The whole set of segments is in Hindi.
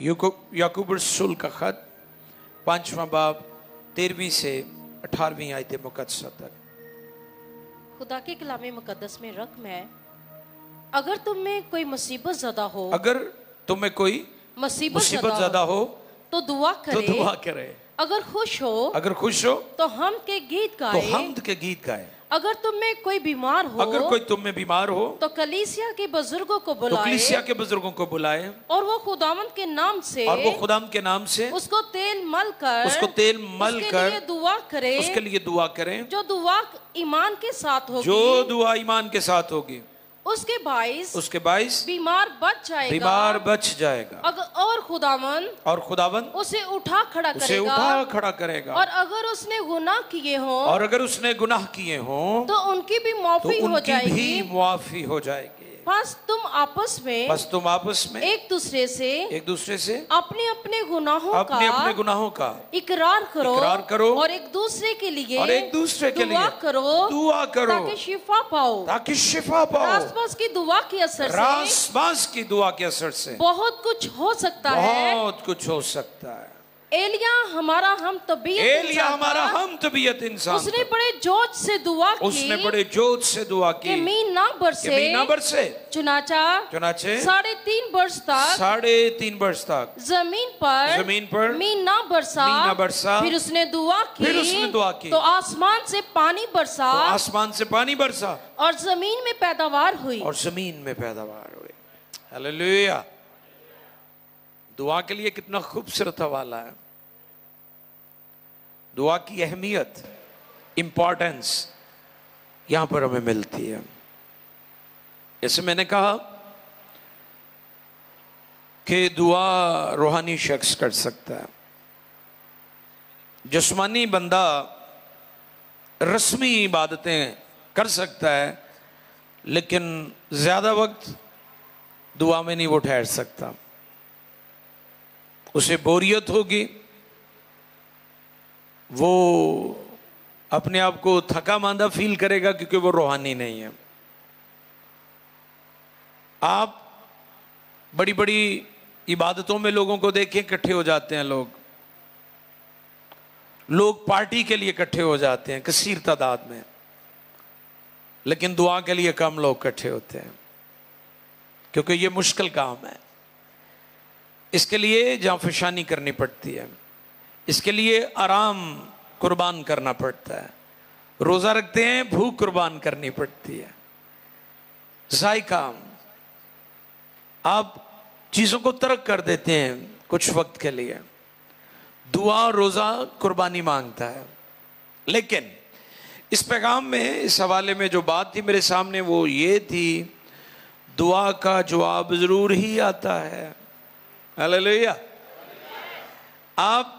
याकूब रसूल का खत 5वां बाब 13वीं से 18वीं आयत मुकद्दसा तक। खुदा के कलाम मुकद्दस में रकम है, अगर तुम में कोई मुसीबत ज़दा हो, अगर तुम में कोई मुसीबत ज़दा हो तो दुआ करे, अगर खुश हो तो हम के गीत गाए, अगर तुम में कोई बीमार हो तो कलीसिया के बुजुर्गों को बुलाए और वो खुदावंद के नाम से उसको तेल मल कर उसके लिए दुआ करें जो दुआ ईमान के साथ होगी उसके बाइस बीमार बच जाएगा और खुदावंद उसे उठा खड़ा करेगा और अगर उसने गुनाह किए हों तो उनकी भी मुआफी हो जाएगी। बस तुम आपस में एक दूसरे से अपने अपने गुनाहों का इकरार करो और एक दूसरे के लिए दुआ करो ताकि शिफा पाओ। रासबास की दुआ के असर से बहुत कुछ हो सकता है। एलिया हमारा हम तबीयत इंसान उसने बड़े जोश से दुआ की कि मीन ना बरसे। चुनाचे 3.5 वर्ष तक जमीन पर मीन ना बरसा। फिर उसने दुआ की तो आसमान से पानी बरसा और जमीन में पैदावार हुई। हालेलुया। दुआ के लिए कितना खूबसूरत हवाला है। दुआ की अहमियत, इंपॉर्टेंस यहां पर हमें मिलती है। जैसे मैंने कहा कि दुआ रूहानी शख्स कर सकता है, जिस्मानी बंदा रस्मी इबादतें कर सकता है, लेकिन ज्यादा वक्त दुआ में नहीं वो ठहर सकता। उसे बोरियत होगी, वो अपने आप को थका मांदा फील करेगा क्योंकि वो रूहानी नहीं है। आप बड़ी बड़ी इबादतों में लोगों को देखें, इकट्ठे हो जाते हैं लोग पार्टी के लिए इकट्ठे हो जाते हैं कसीर तादाद में, लेकिन दुआ के लिए कम लोग इकट्ठे होते हैं क्योंकि ये मुश्किल काम है। इसके लिए जांफशानी करनी पड़ती है, इसके लिए आराम कुर्बान करना पड़ता है, रोजा रखते हैं, भूख कुर्बान करनी पड़ती है, जायका। आप चीजों को तर्क कर देते हैं कुछ वक्त के लिए। दुआ रोजा कुर्बानी मांगता है। लेकिन इस पैगाम में, इस हवाले में जो बात थी मेरे सामने वो ये थी, दुआ का जवाब जरूर ही आता है। हालेलुया। आप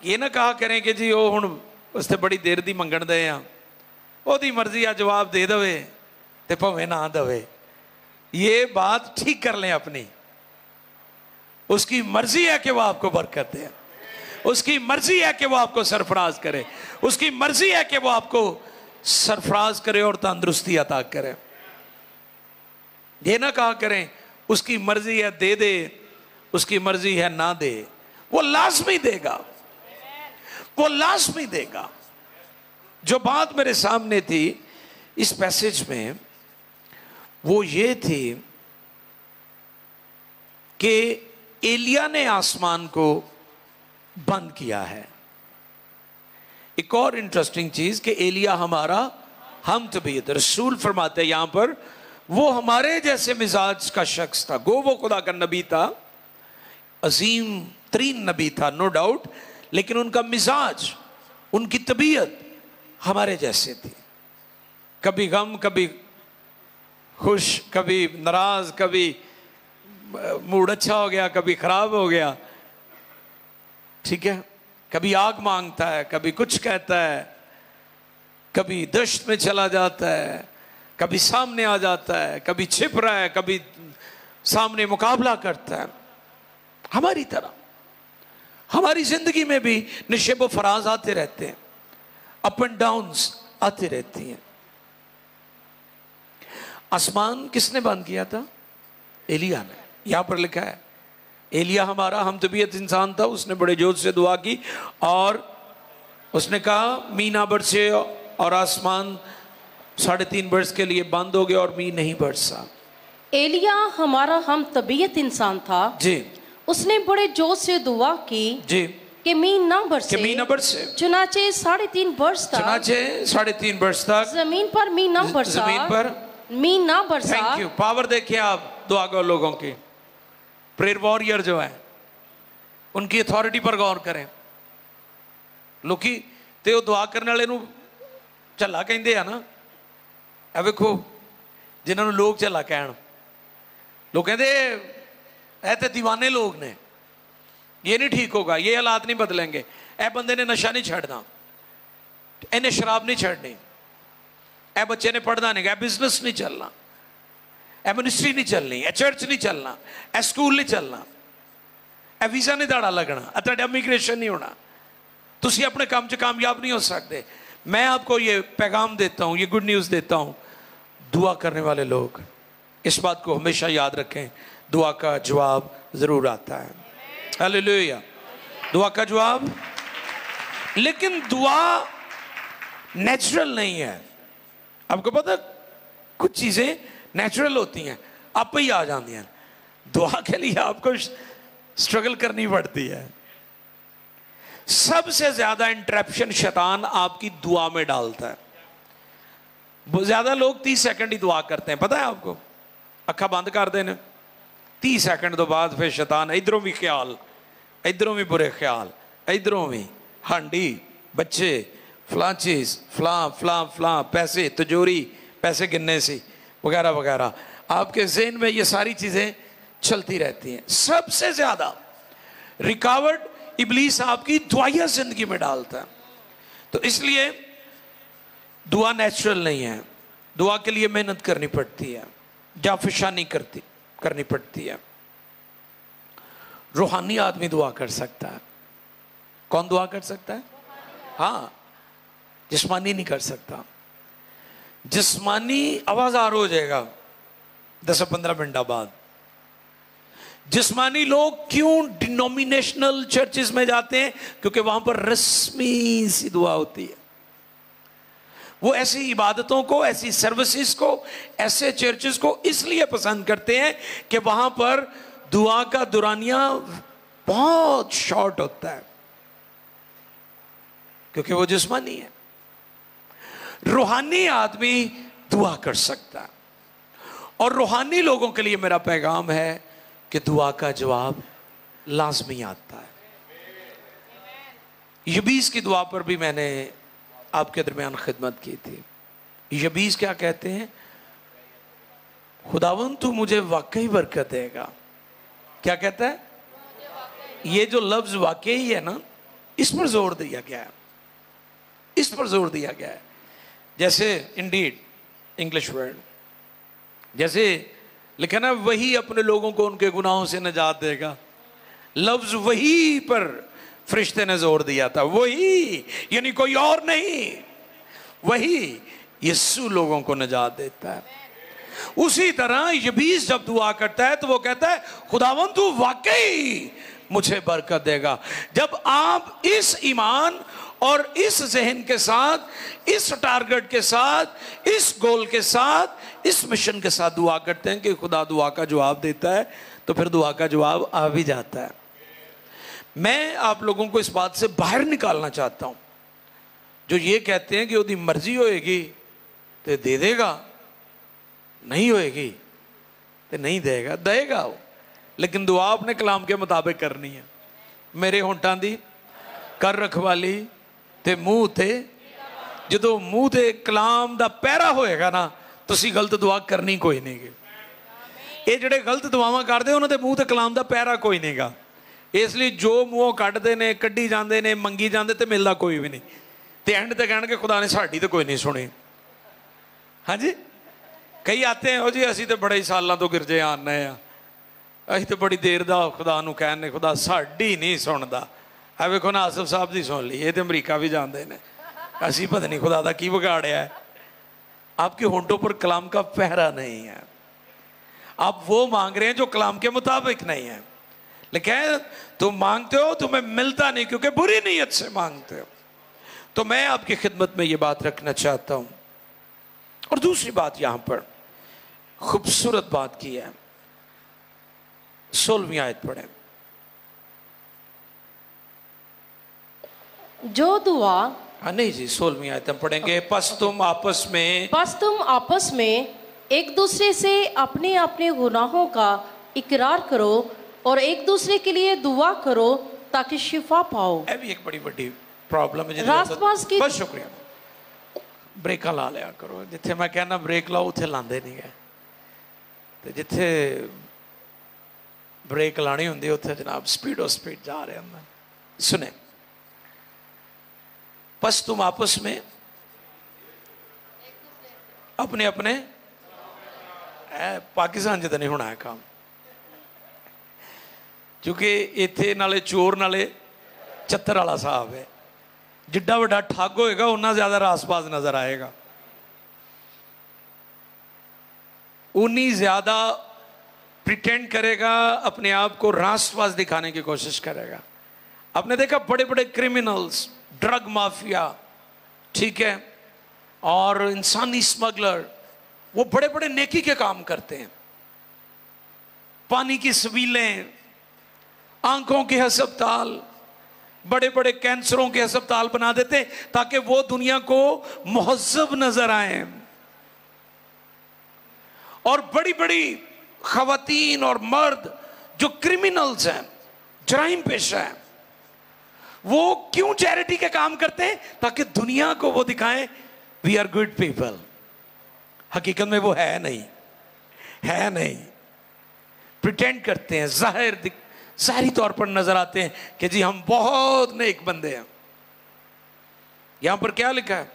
ये ना कहा करें कि जी वो हुण उससे बड़ी देर दी मंगण दे आ, ओदी मर्जी आ जवाब दे दवे ते भावें ना दवे। ये बात ठीक कर लें अपनी। उसकी मर्जी है कि वो आपको बरकत दे, उसकी मर्जी है कि वो आपको सरफराज करे, उसकी मर्जी है कि वो आपको सरफराज करे और तंदुरुस्ती अता करे। ये ना कहा करें उसकी मर्जी है दे दे, उसकी मर्जी है ना दे। वो लाजमी देगा। जो बात मेरे सामने थी इस पैसेज में वो ये थी कि एलिया ने आसमान को बंद किया है। एक और इंटरेस्टिंग चीज कि एलिया हमारा हम तबीयत, रसूल फरमाते हैं यहां पर, वो हमारे जैसे मिजाज का शख्स था। गो वो खुदा का नबी था, अजीम तरीन नबी था, नो डाउट, लेकिन उनका मिजाज, उनकी तबीयत हमारे जैसे थी। कभी गम, कभी खुश, कभी नाराज, कभी मूड अच्छा हो गया, कभी खराब हो गया, ठीक है। कभी आग मांगता है, कभी कुछ कहता है, कभी दश्त में चला जाता है, कभी सामने आ जाता है, कभी छिप रहा है, कभी सामने मुकाबला करता है। हमारी तरह हमारी जिंदगी में भी निशेब व फराज आते रहते हैं, अप एंड डाउन्स आते रहती हैं। आसमान किसने बंद किया था? एलिया ने। यहां पर लिखा है एलिया हमारा हम तबीयत इंसान था, उसने बड़े जोर से दुआ की और उसने कहा मी ना बरसे, और आसमान 3.5 बरस के लिए बंद हो गया और मी नहीं बरसा। एलिया हमारा हम तबीयत इंसान था जी, उसने बड़े जोर से दुआ की जी कि मी ना बरसे, चुनाचे 3.5 बरस तक, चुनाचे 3.5 बरस तक जमीन पर मी ना बरसा, जमीन पर मी ना बरसा। Thank you. पावर देखिए आप दुआ को लोगों की, प्रेयर वॉरियर जो है उनकी अथॉरिटी पर गौर करें। लोकी ते वो दुआ करने वाले नूं झल्ला कहंदे आ ना, ए वेखो जिन्होंने लोग झल्ला कहण, लोग कहते ऐ ते दीवाने लोग ने, ये नहीं ठीक होगा, ये हालात नहीं बदलेंगे, ए बंदे ने नशा नहीं छड़ना, इन्हें शराब नहीं छड़नी, ए बच्चे ने पढ़ना नहीं, ए बिजनेस नहीं चलना, ए मिनिस्ट्री नहीं चलनी, ए चर्च नहीं चलना, ए स्कूल नहीं चलना, ए वीजा नहीं दाड़ा लगना, तुहाडा इमीग्रेशन नहीं होना, तुसी अपने काम च कामयाब नहीं हो सकते। मैं आपको ये पैगाम देता हूँ, ये गुड न्यूज़ देता हूँ, दुआ करने वाले लोग इस बात को हमेशा याद रखें, दुआ का जवाब ज़रूर आता है। हालेलुया, दुआ का जवाब। लेकिन दुआ नेचुरल नहीं है। आपको पता कुछ चीज़ें नेचुरल होती हैं, आप ही आ जाती हैं, दुआ के लिए आपको स्ट्रगल करनी पड़ती है। सबसे ज्यादा इंटरप्शन शैतान आपकी दुआ में डालता है। ज्यादा लोग 30 सेकंड ही दुआ करते हैं, पता है आपको, अखा बंद कर देने 30 सेकंड तो बाद फिर शैतान इधरों भी ख्याल, इधरों भी बुरे ख्याल, इधरों भी हांडी, बच्चे, फलां चीज, फलां फलां फलां, पैसे, तिजोरी, पैसे गिनने से वगैरह वगैरह, आपके ज़हन में ये सारी चीजें चलती रहती हैं। सबसे ज्यादा रिकावट इब्लीस आपकी दुआया जिंदगी में डालता है। तो इसलिए दुआ नेचुरल नहीं है, दुआ के लिए मेहनत करनी पड़ती है, जाफिशानी करनी पड़ती है। रूहानी आदमी दुआ कर सकता है। कौन दुआ कर सकता है? हाँ, जिस्मानी नहीं कर सकता। जिस्मानी आवाज़ार हो जाएगा 10-15 मिनट बाद। जिस्मानी लोग क्यों डिनोमिनेशनल चर्चेस में जाते हैं? क्योंकि वहां पर रस्मी सी दुआ होती है। वो ऐसी इबादतों को, ऐसी सर्विसेज को, ऐसे चर्चेस को इसलिए पसंद करते हैं कि वहां पर दुआ का दुरानिया बहुत शॉर्ट होता है, क्योंकि वो जिस्मानी है। रूहानी आदमी दुआ कर सकता है, और रूहानी लोगों के लिए मेरा पैगाम है कि दुआ का जवाब लाजमी आता है। यबीस की दुआ पर भी मैंने आपके दरमियान खिदमत की थी। यबीस क्या कहते हैं? खुदावन तू मुझे वाकई बरकत देगा। क्या कहता है? ये जो लफ्ज वाकई है ना, इस पर जोर दिया गया है, इस पर जोर दिया गया है। जैसे इंडीड इंग्लिश वर्ड, जैसे लिखा ना, वही अपने लोगों को उनके गुनाहों से निजात देगा। लफ्ज वही पर फरिश्ते ने जोर दिया था, वही, यानी कोई और नहीं, वही यीशु लोगों को निजात देता है। उसी तरह यबीस जब दुआ करता है तो वो कहता है खुदावन तू वाकई मुझे बरकत देगा। जब आप इस ईमान और इस जहन के साथ, इस टारगेट के साथ, इस गोल के साथ, इस मिशन के साथ दुआ करते हैं कि खुदा दुआ का जवाब देता है, तो फिर दुआ का जवाब आ भी जाता है। मैं आप लोगों को इस बात से बाहर निकालना चाहता हूं, जो ये कहते हैं कि उसकी मर्जी होएगी तो दे देगा, नहीं होएगी तो नहीं देगा, देगा वो, लेकिन दुआ अपने कलाम के मुताबिक करनी है। मेरे होंटां दी कर रखवाली ते मूँह ते, जो मूँह ते कलाम दा पैरा होएगा ना, तुसी गलत दुआ करनी कोई नहीं गी। ये जिहड़े गलत दुआवां करदे उन्हां दे मूँह ते कलाम दा पैरा कोई नहीं गा। इसलिए जो मूँहों कढ़दे ने, कढ़ी जाते ने, मंगी जाते तो मिलता कोई भी नहीं, तो एंड ते कहणगे खुदा ने साड़ी तो कोई नहीं सुनी। हाँ जी, कई आते हैं, जी असी तो बड़े ही सालों तो गिरजे आने हैं, असी तो बड़ी देर का खुदा नूं कहने, खुदा साड़ी नहीं सुनता। है वेखो ना, आसिफ साहब की सुन ली, ये तो अमरीका भी जाते हैं, असी पता नहीं खुदा का की बिगाड़िया है। आपके होंठों पर कलाम का पहरा नहीं है, आप वो मांग रहे हैं जो कलाम के मुताबिक नहीं है। लेकिन तुम मांगते हो, तुम्हें मिलता नहीं क्योंकि बुरी नीयत से मांगते हो। तो मैं आपकी खिदमत में ये बात रखना चाहता हूं। और दूसरी बात यहां पर खूबसूरत बात की है, 16वीं आयत पढ़े। जो दुआ, नहीं जी, 16वीं आयत हम पढ़ेंगे। पस तुम आपस में एक दूसरे से अपने अपने गुनाहों का इकरार करो और एक दूसरे के लिए दुआ करो ताकि शिफा पाओ। ये भी एक बड़ी बड़ी प्रॉब्लम है। रास्तबाज की बस शुक्रिया। ब्रेका ला लिया करो, जिथे मैं कहना ब्रेक लाओ उथे लांदे नहीं है, तो जिथे ब्रेक लानी होंदी उथे जनाब स्पीड जा रहे हैं। सुने, बस तुम आपस में अपने अपने, पाकिस्तान च तो नहीं होना है काम, क्योंकि इत्थे नाले चोर नाले चत्तर वाला साहब है। जिड्डा वड्डा ठग होएगा उन्ना ज्यादा रासपास नजर आएगा, उन्नी ज्यादा प्रिटेंड करेगा, अपने आप को रासपास दिखाने की कोशिश करेगा। आपने देखा बड़े बड़े क्रिमिनल्स, ड्रग माफिया, ठीक है, और इंसानी स्मगलर, वो बड़े बड़े नेकी के काम करते हैं। पानी की सवीलें, आंखों के अस्पताल, बड़े बड़े कैंसरों के अस्पताल बना देते ताकि वो दुनिया को मुहज्जब नजर आए। और बड़ी बड़ी खवातीन और मर्द जो क्रिमिनल्स हैं, जराइम पेशा है, वो क्यों चैरिटी के काम करते हैं? ताकि दुनिया को वो दिखाएं वी आर गुड पीपल। हकीकत में वो है नहीं, प्रिटेंड करते हैं, जाहिरी तौर पर नजर आते हैं कि जी हम बहुत नेक बंदे हैं। यहां पर क्या लिखा है?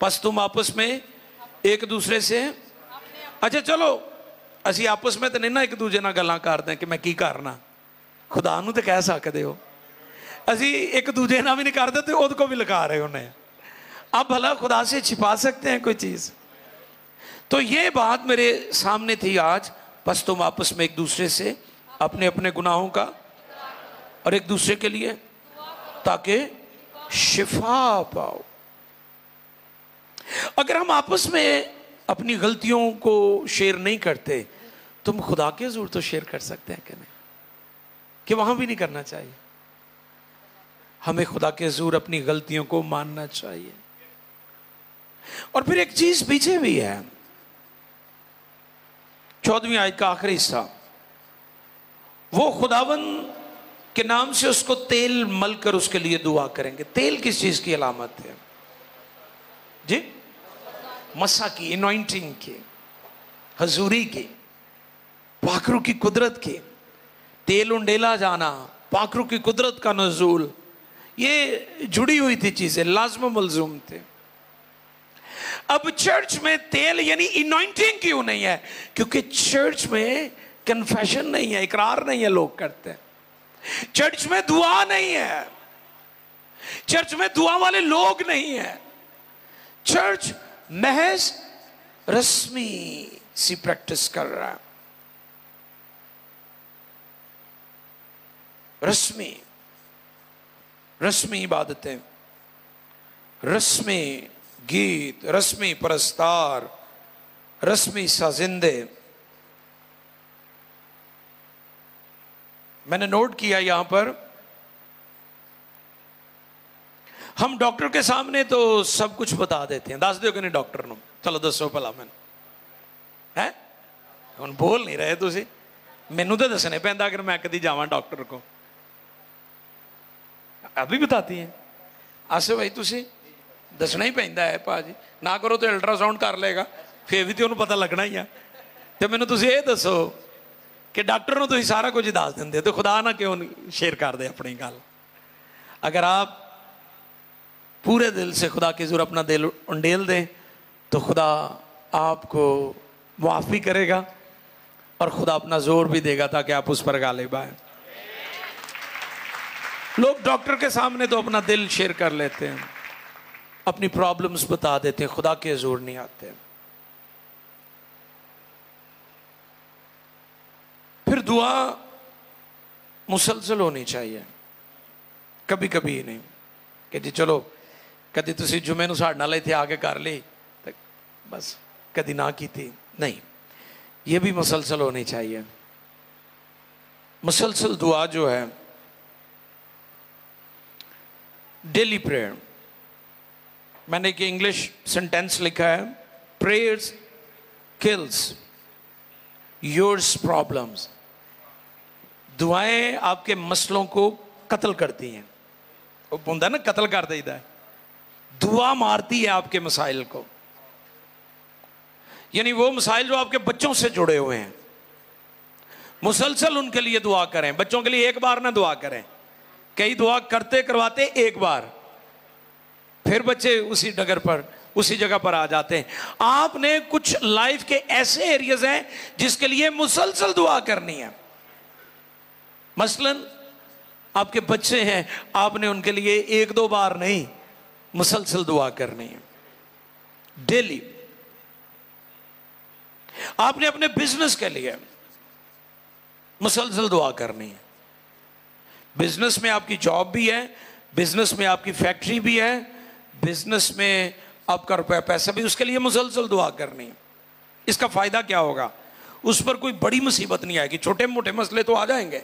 बस तुम आपस में एक दूसरे से, अच्छा चलो असी आपस में तो नहीं ना एक दूजे नाल गल्लां करदे कि मैं की करना, खुदा नूं तो कह सकते हो, असी एक दूजे नाल भी नहीं करते तो उहदे को भी लिखा रहे उन्हें। अब भला खुदा से छिपा सकते हैं कोई चीज? तो ये बात मेरे सामने थी आज। बस तुम आपस में एक दूसरे से अपने अपने गुनाहों का और एक दूसरे के लिए ताकि शिफा पाओ। अगर हम आपस में अपनी गलतियों को शेयर नहीं करते, तुम खुदा के हुजूर तो शेयर कर सकते हैं कि नहीं? कि वहां भी नहीं करना चाहिए? हमें खुदा के हुजूर अपनी गलतियों को मानना चाहिए। और फिर एक चीज पीछे भी है, 14वीं आयत का आखिरी हिस्सा, वो खुदावन के नाम से उसको तेल मलकर उसके लिए दुआ करेंगे। तेल किस चीज की अलामत है जी? मसा की, एनॉइंटिंग की, हजूरी की, पाखरू की कुदरत की। तेल उंडेला जाना, पाखरू की कुदरत का नजूल, ये जुड़ी हुई थी चीजें, लाजम मलजूम थे। अब चर्च में तेल यानी इनॉइंटिंग क्यों नहीं है? क्योंकि चर्च में कन्फेशन नहीं है, इकरार नहीं है, लोग करते हैं। चर्च में दुआ नहीं है, चर्च में दुआ वाले लोग नहीं है। चर्च महज रस्मी सी प्रैक्टिस कर रहा है, रस्मी इबादतें, रस्मी गीत, रस्मी परस्तार, रस्मी साजिंदे। मैंने नोट किया यहां पर, हम डॉक्टर के सामने तो सब कुछ बता देते हैं। दस दो कि नहीं डॉक्टर नो, चलो दसो भला मैंने है हम बोल नहीं रहे तुसी, मैनू तो दसने पैंदा अगर मैं कदी जावां डॉक्टर को, अभी बताती हैं आसे भाई तुसी दसना ही पैंदा है भाजी, ना करो तो अल्ट्रासाउंड कर लेगा, फिर भी तो उन्हें पता लगना ही है। तो मैनू तुसी ये दसो कि डॉक्टर को तुसी सारा कुछ दस देंगे तो खुदा ना क्यों शेयर कर दे अपनी गल? अगर आप पूरे दिल से खुदा की हुजूर अपना दिल उंडेल दें तो खुदा आपको माफ भी करेगा और खुदा अपना जोर भी देगा ताकि आप उस पर गालिब आए। लोग डॉक्टर के सामने तो अपना दिल शेयर कर लेते हैं, अपनी प्रॉब्लम्स बता देते हैं, खुदा के हुजूर नहीं आते। फिर दुआ मुसलसल होनी चाहिए, कभी कभी नहीं कि जी चलो कभी तुसी जुमे नूं साडे नाल इत्थे आके कर ली तो बस कभी ना की थी, नहीं, ये भी मुसलसल होनी चाहिए। मुसलसल दुआ जो है, डेली प्रेयर, मैंने एक इंग्लिश सेंटेंस लिखा है, प्रेयर्स किल्स योर्स प्रॉब्लम्स। दुआएं आपके मसलों को कत्ल करती हैं। वो बोलता है ना कत्ल कर देता है, दुआ मारती है आपके मसाइल को। यानी वो मसाइल जो आपके बच्चों से जुड़े हुए हैं, मुसलसल उनके लिए दुआ करें। बच्चों के लिए एक बार ना दुआ करें, कई दुआ करते करवाते एक बार, फिर बच्चे उसी डगर पर उसी जगह पर आ जाते हैं। आपने कुछ लाइफ के ऐसे एरियाज हैं जिसके लिए मुसलसल दुआ करनी है। मसलन आपके बच्चे हैं, आपने उनके लिए एक दो बार नहीं, मुसलसल दुआ करनी है डेली। आपने अपने बिजनेस के लिए मुसलसल दुआ करनी है। बिजनेस में आपकी जॉब भी है, बिजनेस में आपकी फैक्ट्री भी है, बिजनेस में आपका रुपया पैसा भी, उसके लिए मुसलसल दुआ करनी है। इसका फायदा क्या होगा? उस पर कोई बड़ी मुसीबत नहीं आएगी। छोटे मोटे मसले तो आ जाएंगे,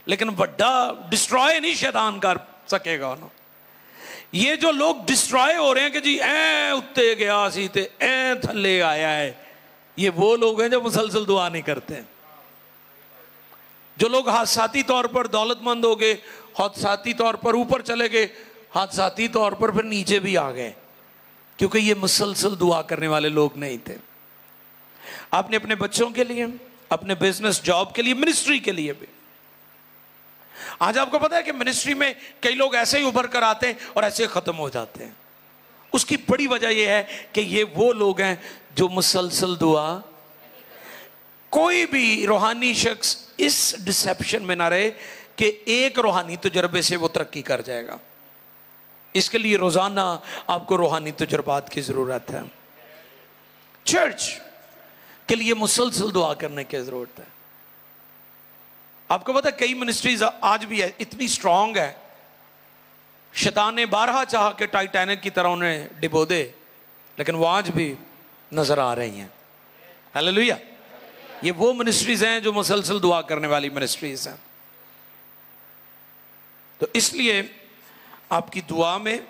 लेकिन बड़ा डिस्ट्रॉय नहीं शैतान कर सकेगा ना। ये जो लोग डिस्ट्रॉय हो रहे हैं कि जी ऐ उत्ते गया सी ते ऐ थल्ले आया है, ये वो लोग हैं जो मुसलसल दुआ नहीं करते हैं। जो लोग हादसाती तौर पर दौलतमंद हो गए, हादसाती तौर पर ऊपर चले गए, हादसाती तौर पर फिर नीचे भी आ गए, क्योंकि ये मुसलसल दुआ करने वाले लोग नहीं थे। आपने अपने बच्चों के लिए, अपने बिजनेस जॉब के लिए, मिनिस्ट्री के लिए भी। आज आपको पता है कि मिनिस्ट्री में कई लोग ऐसे ही उभर कर आते हैं और ऐसे खत्म हो जाते हैं। उसकी बड़ी वजह यह है कि ये वो लोग हैं जो मुसलसल दुआ। कोई भी रूहानी शख्स इस डिसेप्शन में ना रहे कि एक रूहानी तजुर्बे से वो तरक्की कर जाएगा। इसके लिए रोजाना आपको रूहानी तजुर्बात की जरूरत है। चर्च के लिए मुसलसल दुआ करने की जरूरत है। आपको पता है कई मिनिस्ट्रीज आज भी है, इतनी स्ट्रांग है, शैतान ने बारहा चाह के टाइटैनिक की तरह उन्हें डिबो दे, लेकिन वो आज भी नजर आ रही हैं। हालेलुया। ये वो मिनिस्ट्रीज हैं जो मुसलसल दुआ करने वाली मिनिस्ट्रीज हैं। तो इसलिए आपकी दुआ में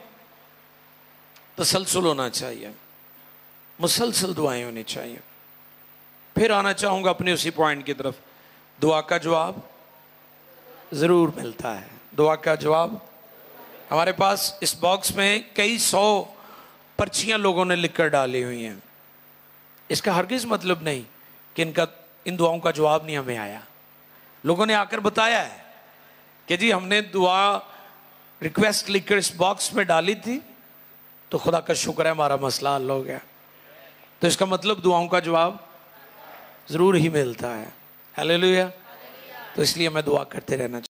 तसलसल होना चाहिए, मुसलसल दुआएं होनी चाहिए। फिर आना चाहूंगा अपने उसी पॉइंट की तरफ, दुआ का जवाब जरूर मिलता है। दुआ का जवाब, हमारे पास इस बॉक्स में कई 100 पर्चियां लोगों ने लिखकर डाली हुई हैं। इसका हरगिज मतलब नहीं कि इन दुआओं का जवाब नहीं हमें आया। लोगों ने आकर बताया है कि जी हमने दुआ रिक्वेस्ट लिखकर इस बॉक्स में डाली थी, तो खुदा का शुक्र है हमारा मसला हल हो गया। तो इसका मतलब दुआओं का जवाब जरूर ही मिलता है। हालेलुया। तो इसलिए मैं दुआ करते रहना चाहिए।